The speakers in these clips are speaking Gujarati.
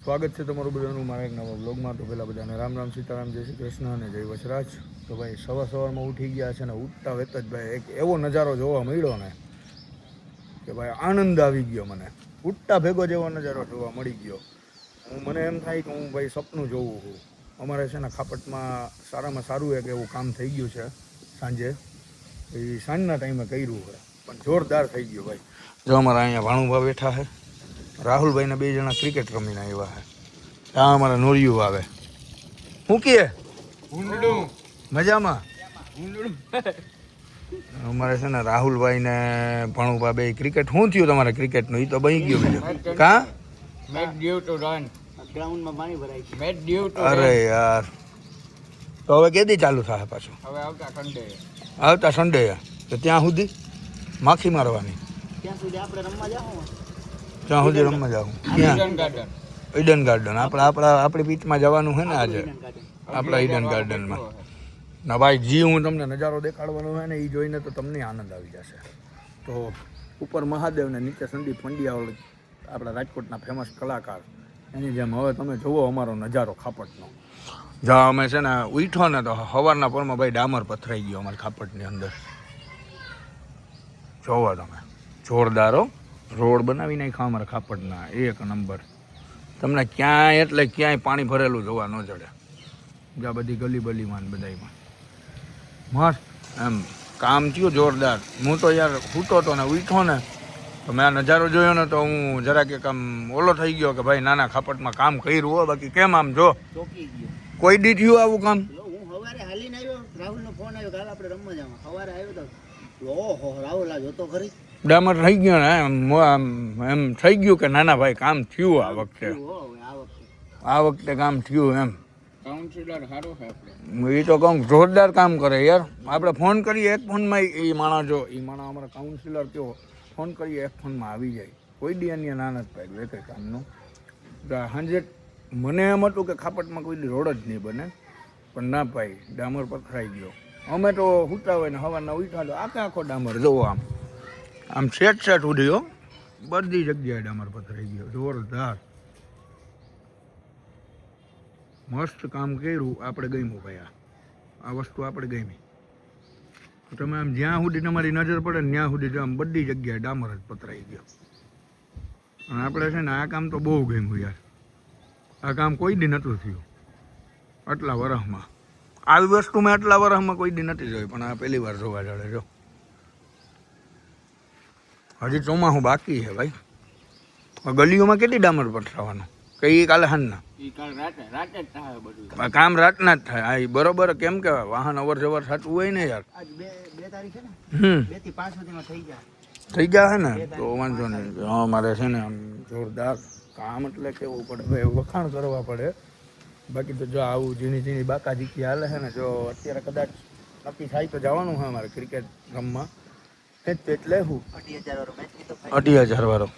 સ્વાગત છે તમારું બધાનું મારા એક નવા બ્લોગમાં. તો પહેલાં બધાને રામ રામ સીતારામ, જય શ્રી કૃષ્ણ અને જય વચરાજ. તો ભાઈ સવારમાં ઉઠી ગયા છે ને ઉઠતા વેત જ ભાઈ એક એવો નજારો જોવા મળ્યો ને કે ભાઈ આનંદ આવી ગયો. મને ઉઠતા ભેગો જેવો નજારો જોવા મળી ગયો. મને એમ થાય કે હું ભાઈ સપનું જોઉં છું. અમારે છે ને ખાપટમાં સારામાં સારું એક એવું કામ થઈ ગયું છે સાંજે. એ સાંજના ટાઈમે કર્યું છે પણ જોરદાર થઈ ગયું ભાઈ. જો અમારા અહીંયા ભાણુભા બેઠા છે, રાહુલભાઈને 2 જણા ક્રિકેટ રમીને આવ્યા છે. ત્યાં અમારા નોરિયું આવે. શું કહે મજામાં? અમારે છે ને રાહુલભાઈ ને ભણુભા 2 ક્રિકેટ. શું થયું તમારે ક્રિકેટનું? એ તો બની ગયું બીજું કા? મેચ ડ્યુ ટુ રન ગ્રાઉન્ડમાં પાણી ભરાય છે. Match due to. અરે યાર, તો હવે કેદી ચાલુ થાય પાછું? હવે આવતા સન્ડે. તો ત્યાં સુધી માખી મારવાની? ત્યાં સુધી આપણે રમવા જાવ. ત્યાં સુધી રમવા જાઉં ક્યાં? Eden garden. આપણી પીચમાં જવાનું છે ને આજે, આપણા ઈડન ગાર્ડનમાં. ના ભાઈ, જી હું તમને નજારો દેખાડવાનો હોય ને એ જોઈને તો તમને આનંદ આવી જશે. તો ઉપર મહાદેવ ને નીચે સંદીપ પંડ્યા, આપણા રાજકોટના ફેમસ કલાકાર, એની જેમ હવે તમે જુઓ અમારો નજારો ખાપટનો. જ્યાં અમે છે ને ઉઠો ને તો સવારના પરમાં ભાઈ ડામર પથરાઈ ગયો અમારી ખાપટની અંદર. જોવો તમે, જોરદારો રોડ બનાવી નાખ્યા અમારા ખાપટના, એક નંબર. તમને ક્યાંય એટલે ક્યાંય પાણી ભરેલું જોવા ન જડે. જ્યાં બધી ગલી બલીમાં બધામાં મસ્ત એમ કામ થયું જોરદાર. હું તો યાર સૂતો હતો ને ઉઠો ને તો મેં આ નજારો જોયો ને તો હું જરાક એક આમ ઓલો થઈ ગયો કે ભાઈ નાના ખાપટમાં કામ કર્યું હોય. બાકી કેમ આમ જો કોઈ દી થયું આવું કામ? હું સવારે હાલીને આવ્યો, રાહુલનો ફોન આવ્યો કાલ આપણે રમવા જવા. સવારે આવ્યો તો ઓહો રાહુલ આ જોતો ખરી ડામર થઈ ગયો ને એમ થઈ ગયું કે નાના ભાઈ કામ થયું આ વખતે. આ વખતે કામ થયું એમ. કાઉન્સિલર સારો છે આપણે. એ તો કહું જોરદાર કામ કરે યાર. આપણે ફોન કરીએ એક ફોનમાં એ માણસ, જો એ માણસ અમારા કાઉન્સિલર કયો ફોન કરીએ એક ફોનમાં આવી જાય. કોઈ દી અન્ય નાના જ પાડ્યું એક કામનું. સાંજે મને એમ હતું કે ખાપટમાં કોઈ દી રોડ જ નહીં બને, પણ ના ભાઈ ડામર પથરાઈ ગયો. અમે તો સૂતા હોય ને સવારના ઉઠા તો આખો ડામર જોવો આમ સેટ ઉડ્યો. બધી જગ્યાએ ડામર પથરાઈ ગયો. જોરદાર મસ્ત કામ કર્યું. આપણે ગમ્યું ભાઈ, આ વસ્તુ આપણે ગમી. તમે આમ જ્યાં સુધી તમારી નજર પડે ને ત્યાં સુધી આમ બધી જગ્યાએ ડામર જ પથરાઈ ગયો. અને આપણે છે ને આ કામ તો બહુ ગમ્યું યાર. આ કામ કોઈ દી નહોતું થયું આટલા વર્ષમાં. આવી વસ્તુ મેં આટલા વર્ષમાં કોઈ દી નથી જોઈ, પણ આ પહેલી વાર જોવા જડે. જો હજી ચોમાસું બાકી છે ભાઈ. ગલીઓમાં કેટલી ડામર પથરાવાનું? કઈ કાલે હાંજના કામ રાતના જ થાય. હા એ બરોબર. કેમ કે વાહન અવર જવર થતું હોય ને યાર. થઈ ગયા હે ને તો વાંધો નહીં. હા મારે છે ને આમ જોરદાર કામ એટલે કેવું પડે, વખાણ કરવા પડે. બાકી તો જો આવું ઝીણી બાકાજીકી હાલે છે ને. જો અત્યારે કદાચ નક્કી થાય તો જવાનું છે અમારે ક્રિકેટ રમવા. એટલે હું 2,000 વાળો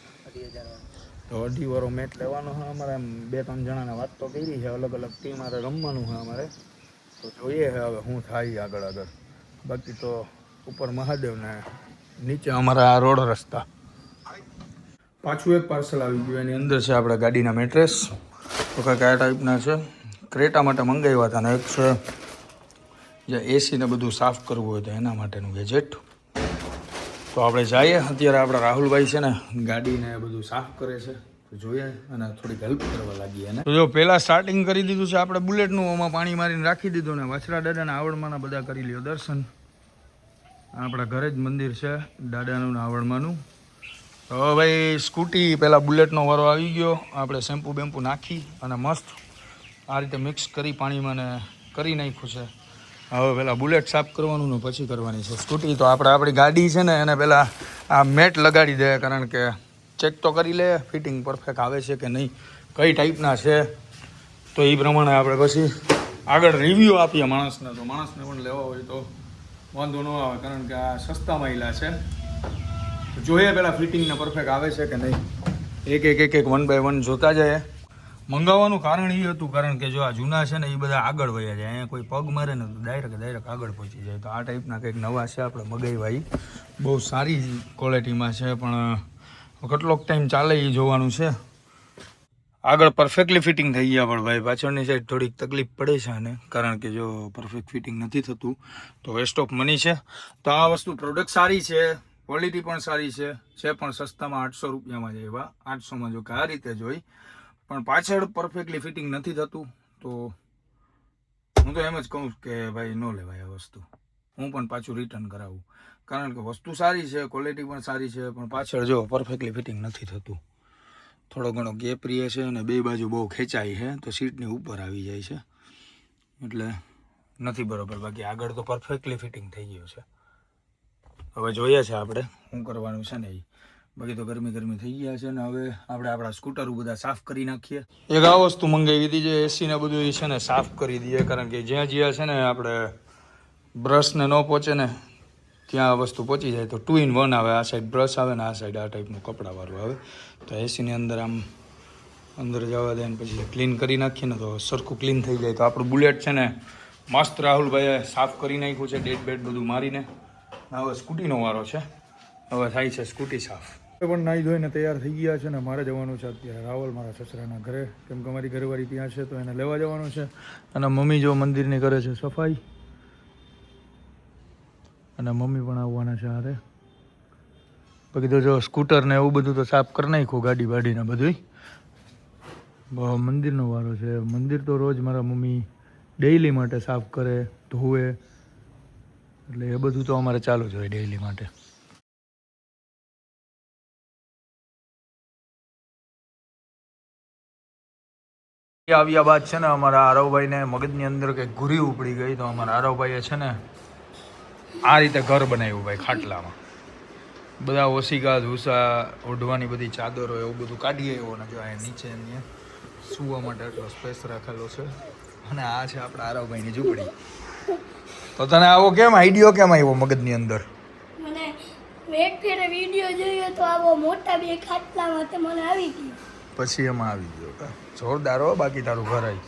તો 2,500 વાળો મેચ લેવાનો છે અમારે. એમ 2-3 જણાને વાત તો કરી છે, અલગ અલગ ટીમ મારે રમવાનું છે અમારે. તો જોઈએ હવે શું થાય આગળ. બાકી તો ઉપર મહાદેવ ને નીચે અમારા આ રોડ રસ્તા. પાછું એક પાર્સલ આવી ગયું. એની અંદર છે આપણા ગાડીના મેટ્રેસ. તો કાંઈક આ ટાઈપના છે. ક્રેટા માટે મંગાવ્યા હતા ને એક છે જે એસીને બધું સાફ કરવું હોય તો એના માટેનું ગેજેટ. તો આપણે જઈએ. અત્યારે આપણા રાહુલભાઈ છે ને ગાડીને બધું સાફ કરે છે, તો જોઈએ અને થોડીક હેલ્પ કરવા લાગીએ એને. તો જો પહેલાં સ્ટાર્ટિંગ કરી દીધું છે આપણે બુલેટનું. એમાં પાણી મારીને રાખી દીધું ને વાછરા દાદાના આવડમાંના બધા કરી લ્યો દર્શન. આપણા ઘરે જ મંદિર છે દાદાનું આવડમાંનું. તો ભાઈ સ્કૂટી પહેલાં બુલેટનો વારો આવી ગયો. આપણે શેમ્પુ બેમ્પુ નાખી અને મસ્ત આ રીતે મિક્સ કરી પાણીમાં ને કરી નાખ્યું છે. હવે પહેલાં બુલેટ સાફ કરવાનું ને પછી કરવાની છે સ્કૂટી. તો આપણી ગાડી છે ને એને પહેલાં આ મેટ લગાડી દે, કારણ કે ચેક તો કરી લે ફિટિંગ પરફેક્ટ આવે છે કે નહીં, કઈ ટાઈપના છે. તો એ પ્રમાણે આપણે પછી આગળ રિવ્યૂ આપીએ માણસને. તો માણસને પણ લેવા હોય તો વાંધો ન આવે, કારણ કે આ સસ્તા માઇલા છે. જોઈએ પહેલાં ફિટિંગને પરફેક્ટ આવે છે કે નહીં. એક 1 by 1 જોતા જાય. મંગાવવાનું કારણ એ હતું કારણ કે જો આ જૂના છે ને એ બધા આગળ વયા જાય. અહીંયા કોઈ પગ મારે ને તો ડાયરેક્ટ આગળ પહોંચી જાય. તો આ ટાઈપના કંઈક નવા છે આપણે મગાવ્યા. એ બહુ સારી ક્વોલિટીમાં છે, પણ કેટલોક ટાઈમ ચાલે એ જોવાનું છે. આગળ પરફેક્ટલી ફિટિંગ થઈ ગયા, પણ ભાઈ પાછળની સાઈડ થોડીક તકલીફ પડે છે આને, કારણ કે જો પરફેક્ટ ફિટિંગ નથી થતું તો વેસ્ટ ઓફ મની છે. તો આ વસ્તુ પ્રોડક્ટ સારી છે, ક્વોલિટી પણ સારી છે પણ સસ્તામાં 800 રૂપિયામાં જ એવા 800માં જો કે આ રીતે જોઈ, પણ પાછળ પરફેક્ટલી ફિટિંગ નથી થતું. તો હું તો એમ જ કહું કે ભાઈ ન લેવાય આ વસ્તુ, હું પણ પાછું રિટર્ન કરાવું, કારણ કે વસ્તુ સારી છે, ક્વોલિટી પણ સારી છે, પણ પાછળ જો પરફેક્ટલી ફિટિંગ નથી થતું. થોડો ઘણો ગેપ રહે છે અને બે બાજુ બહુ ખેંચાય છે તો સીટની ઉપર આવી જાય છે, એટલે નથી બરોબર. બાકી આગળ તો પરફેક્ટલી ફિટિંગ થઈ ગયું છે. હવે જોઈએ છે આપણે શું કરવાનું છે ને એ. બાકી તો ગરમી થઈ ગયા છે ને હવે આપણે આપણા સ્કૂટરો બધા સાફ કરી નાખીએ. એક આ વસ્તુ મંગાવી હતી જે એસીને બધું એ છે ને સાફ કરી દઈએ, કારણ કે જ્યાં છે ને આપણે બ્રશને ન પહોંચે ને ત્યાં આ વસ્તુ પહોંચી જાય તો 2 in 1 આવે. આ સાઈડ બ્રશ આવે ને આ સાઈડ આ ટાઈપનું કપડાવાળું આવે, તો એસીની અંદર આમ અંદર જવા દે ને પછી ક્લીન કરી નાખીએ ને તો સરખું ક્લીન થઈ જાય. તો આપણું બુલેટ છે ને મસ્ત રાહુલભાઈએ સાફ કરી નાખ્યું છે, ડેટ બેટ બધું મારીને. હવે સ્કૂટીનો વારો છે, હવે થાય છે સ્કૂટી સાફ. પણ નાહી ધોઈને તૈયાર થઈ ગયા છે ને મારે જવાનું છે અત્યારે રાવલ મારા સસરાના ઘરે, કેમ કે અમારી ઘરવાળી ત્યાં છે તો એને લેવા જવાનું છે. અને મમ્મી જો મંદિરની કરે છે સફાઈ, અને મમ્મી પણ આવવાના છે હારે. બાકી તો જો સ્કૂટર ને એવું બધું તો સાફ કરી નાખ્યું, ગાડી વાડીને બધું. મંદિરનો વારો છે. મંદિર તો રોજ મારા મમ્મી ડેઈલી માટે સાફ કરે, ધોવે, એટલે એ બધું તો અમારે ચાલુ જ હોય ડેઈલી માટે. આવ્યા બાદ છે ને અમારા આરવભાઈને મગજની અંદર કંઈક ઘૂરી ઉપડી ગઈ, તો અમારા આરવભાઈએ છે ને આ રીતે ઘર બનાવ્યું ભાઈ ખાટલામાં. બધા ઓશિકા ધૂસા ઓઢવાની બધી ચાદરો એવું બધું કાઢી આવ્યો, ને જો આ નીચે એની સૂવા માટે એટલો સ્પેસ રાખેલો છે. અને આ છે આપણા આરવભાઈની ઝૂંપડી. તો તને આવો કેમ આઈડિયો કેમ આવ્યો મગજની અંદર? મને એક ફેરે વિડિયો જોયો તો આવો મોટા બે ખાટલામાં તે મને આવી ગયો, પછી એમાં આવી ગયો. જોરદાર હો. બાકી તારું ઘર આવી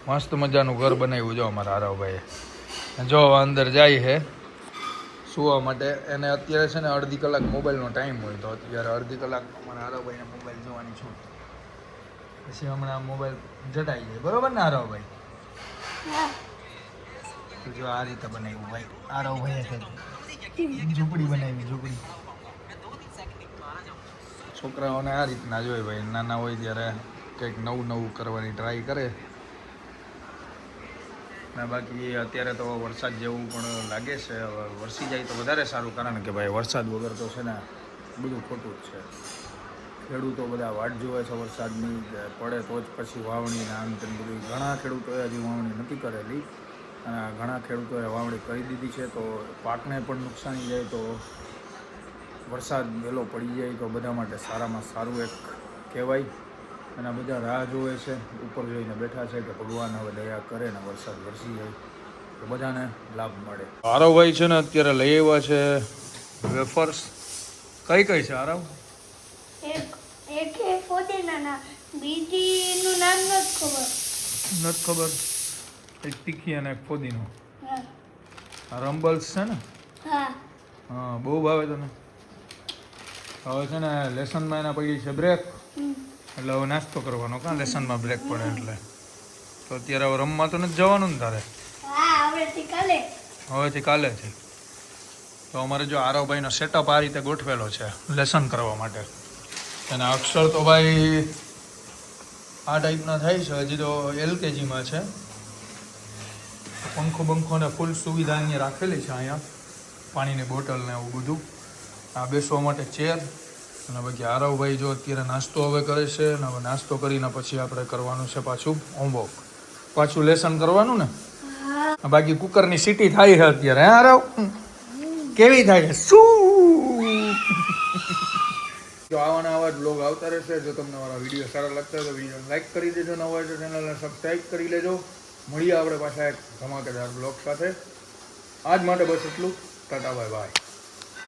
મસ્ત મજાનું ઘર બનાવ્યું જો અમારા આરવભાઈએ. જો અંદર જાય છે સુવા માટે. એને અત્યારે છે ને અડધી કલાક મોબાઈલનો ટાઈમ હોય, તો અત્યારે અડધી કલાક અમારા આરવભાઈને મોબાઈલ જોવાની છૂટ. પછી હમણાં મોબાઈલ જટાઈ જાય, બરોબર ને આરવભાઈ? તો જો આ રીતે બનાવ્યું ભાઈ આરવભાઈએ ઝૂંપડી બનાવી, ઝૂંપડી. છોકરાઓને આ રીતના જોઈ ભાઈ, નાના હોય ત્યારે કંઈક નવું કરવાની ટ્રાય કરે. ને બાકી અત્યારે તો વરસાદ જેવું પણ લાગે છે. હવે વરસી જાય તો વધારે સારું, કારણ કે ભાઈ વરસાદ વગર તો છે ને બધું ખોટું જ છે. ખેડૂતો બધા વાટ જોવે છે વરસાદની, કે પડે તો જ પછી વાવણી ને આમ તેમ બધું. ઘણા ખેડૂતોએ હજી વાવણી નથી કરેલી, અને ઘણા ખેડૂતોએ વાવણી કરી દીધી છે. તો પાકને પણ નુકસાની જાય, તો વરસાદ વહેલો પડી જાય તો બધા માટે સારામાં સારું એક કહેવાય. અને બધા રાહ જોવે છે, ઉપર જોઈને બેઠા છે કે ભગવાન હવે દયા કરે ને વરસાદ વરસી જાય તો બધાને લાભ મળે. આરવભાઈ છે ને અત્યારે લઈ આવ્યા છે વેફર્સ. કઈ છે આરવ? એક ફોદીનાના, બીજીનું નામ નથી ખબર. એક તીખી અને એક ફોદીનો. હા આ રંબલ્સ છે ને? હા હા, બહુ ભાવે તને? હવે છે ને લેસનમાં એના પડી છે બ્રેક, એટલે હવે નાસ્તો કરવાનો. કાં લેસનમાં બ્રેક પડે એટલે. તો અત્યારે હવે રમવા તો નથી જવાનું ને તારે? હા, હવેથી કાલે છે. તો અમારે જો આરવભાઈનો સેટઅપ આ રીતે ગોઠવેલો છે લેસન કરવા માટે. અને અક્ષર તો ભાઈ આ ટાઈપના થાય છે, હજી તો LKGમાં છે. પંખો ને ફૂલ સુવિધા અહીંયા રાખેલી છે. અહીંયા પાણીની બોટલ ને એવું બધું. આ બેસવા માટે ચેર. અને બાકી આરવભાઈ જો અત્યારે નાસ્તો હવે કરે છે, અને હવે નાસ્તો કરીને પછી આપણે કરવાનું છે પાછું હોમવર્ક, પાછું લેસન કરવાનું ને. બાકી કુકરની સીટી થાય છે અત્યારે. હે આરવ? કેવી થાય છે? શું? જો આવા જ બ્લોગ આવતા રહેશે. જો તમને મારા વિડીયો સારા લાગતા હોય તો વિડીયોને લાઈક કરી દેજો, ન હોય તો ચેનલને સબસ્ક્રાઈબ કરી લેજો. મળીએ આપણે પાછા એક ધમાકેદાર બ્લોગ સાથે. આજ માટે બસ એટલું. Tata bye bye.